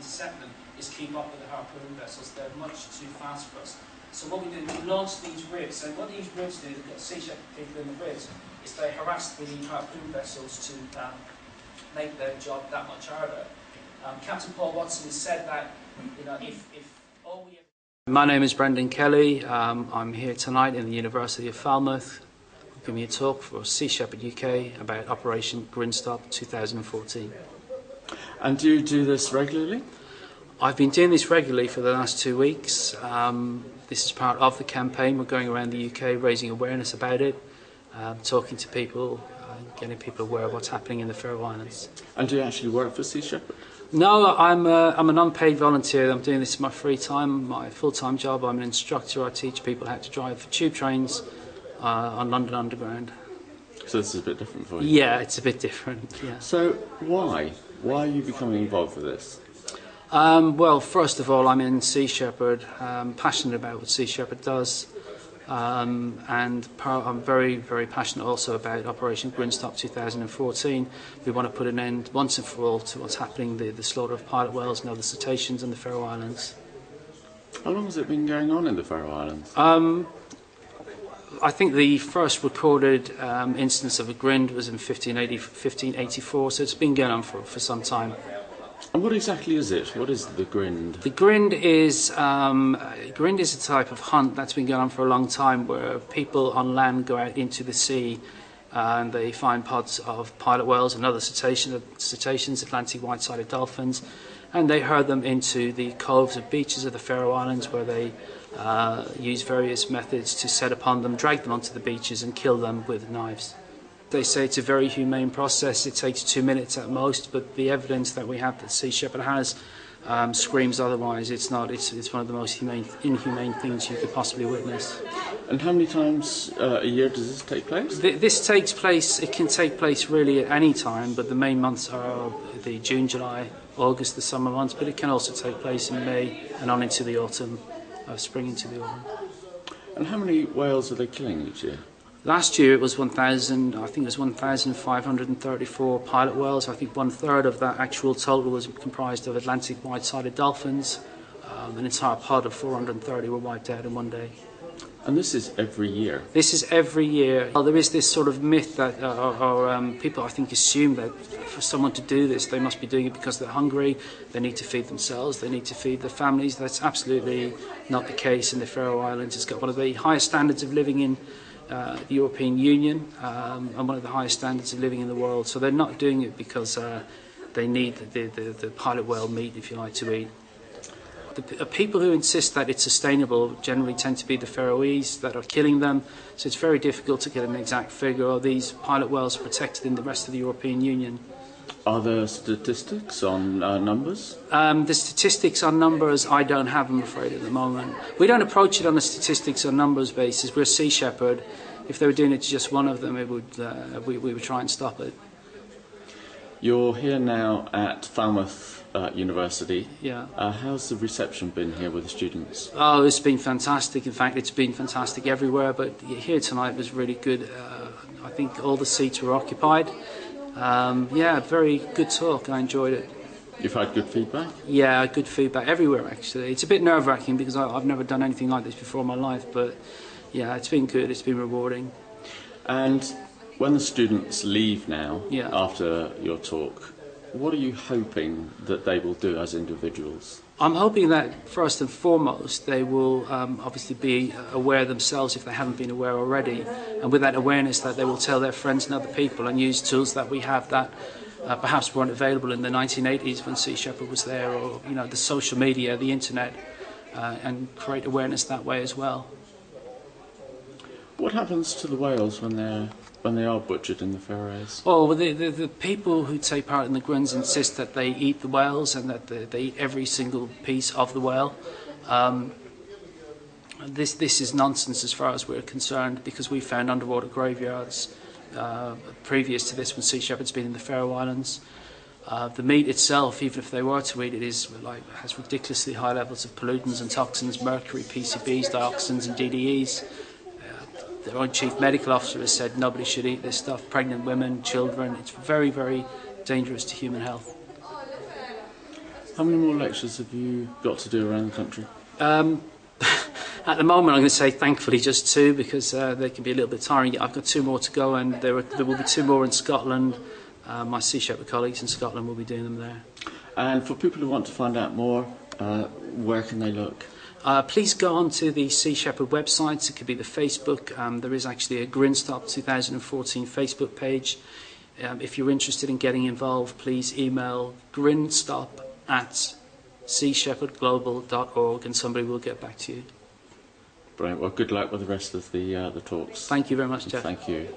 intercept them is keep up with the harpoon vessels. They're much too fast for us. So what we do, we launch these ribs, and what these ribs do, they've got sea shepherd people in the ribs, is they harass the harpoon vessels to make their job that much harder. Captain Paul Watson has said that, if all we... My name is Brendan Kelly. I'm here tonight in the University of Falmouth. I'm giving a talk for Sea Shepherd UK about Operation Grinstop 2014. And do you do this regularly? I've been doing this regularly for the last 2 weeks. This is part of the campaign. We're going around the UK raising awareness about it, talking to people, getting people aware of what's happening in the Faroe Islands. And do you actually work for Sea Shepherd? No, I'm an unpaid volunteer. I'm doing this in my free time. My full-time job, I'm an instructor. I teach people how to drive tube trains on London Underground. So this is a bit different for you? Yeah, it's a bit different, yeah. So why? Why are you becoming involved with this? Well, first of all, I'm in Sea Shepherd, passionate about what Sea Shepherd does, and I'm very, very passionate also about Operation Grinstop 2014. We want to put an end once and for all to what's happening, the slaughter of pilot whales and other cetaceans in the Faroe Islands. How long has it been going on in the Faroe Islands? I think the first recorded instance of a grind was in 1584, so it's been going on for some time. And what exactly is it? What is the grind? The grind is a type of hunt that's been going on for a long time, where people on land go out into the sea and they find pods of pilot whales and other cetaceans, Atlantic white-sided dolphins, and they herd them into the coves of beaches of the Faroe Islands, where they use various methods to set upon them, drag them onto the beaches and kill them with knives. They say it's a very humane process. It takes 2 minutes at most, but the evidence that we have that Sea Shepherd has screams otherwise. It's not. It's one of the most inhumane things you could possibly witness. And how many times a year does this take place? This takes place. It can take place really at any time, but the main months are the June, July, August, the summer months. But it can also take place in May and on into the autumn, spring into the autumn. And how many whales are they killing each year? Last year it was 1,000. I think it was 1,534 pilot whales. I think 1/3 of that actual total was comprised of Atlantic white-sided dolphins. An entire pod of 430 were wiped out in one day. And this is every year? This is every year. Well, there is this sort of myth that people, I think, assume that for someone to do this, they must be doing it because they're hungry, they need to feed themselves, they need to feed their families. That's absolutely not the case in the Faroe Islands. It's got one of the highest standards of living in the European Union, and one of the highest standards of living in the world. So they're not doing it because they need the pilot whale meat, if you like, to eat. The people who insist that it's sustainable generally tend to be the Faroese that are killing them, so it's very difficult to get an exact figure. Are these pilot whales protected in the rest of the European Union? Are there statistics on numbers? The statistics on numbers, I don't have, I'm afraid, at the moment. We don't approach it on a statistics or numbers basis. We're Sea Shepherd. If they were doing it to just one of them, it would, we would try and stop it. You're here now at Falmouth University. Yeah. How's the reception been here with the students? Oh, it's been fantastic. In fact, it's been fantastic everywhere, but here tonight was really good. I think all the seats were occupied. Yeah, very good talk. I enjoyed it. You've had good feedback? Yeah, good feedback everywhere, actually. It's a bit nerve-wracking because I've never done anything like this before in my life, but yeah, it's been good. It's been rewarding. And when the students leave now, yeah, after your talk, what are you hoping that they will do as individuals? I'm hoping that first and foremost they will obviously be aware themselves if they haven't been aware already, and with that awareness that they will tell their friends and other people and use tools that we have that perhaps weren't available in the 1980s when Sea Shepherd was there, or the social media, the internet, and create awareness that way as well. What happens to the whales when they are butchered in the Faroes? Oh, well, the people who take part in the grinds insist that they eat the whales and that they eat every single piece of the whale. This is nonsense as far as we're concerned, because we found underwater graveyards previous to this when Sea Shepherd's been in the Faroe Islands. The meat itself, even if they were to eat it, has ridiculously high levels of pollutants and toxins, mercury, PCBs, dioxins and DDEs. Their own chief medical officer has said nobody should eat this stuff. Pregnant women, children, it's very, very dangerous to human health. How many more lectures have you got to do around the country? At the moment, I'm going to say thankfully just 2, because they can be a little bit tiring. I've got 2 more to go, and there will be 2 more in Scotland. My Sea Shepherd colleagues in Scotland will be doing them there. And for people who want to find out more, where can they look? Please go on to the Sea Shepherd website. It could be the Facebook. There is actually a Grinstop 2014 Facebook page. If you're interested in getting involved, please email grinstop@seashepherdglobal.org and somebody will get back to you. Brilliant. Well, good luck with the rest of the talks. Thank you very much, Jeff. Thank you.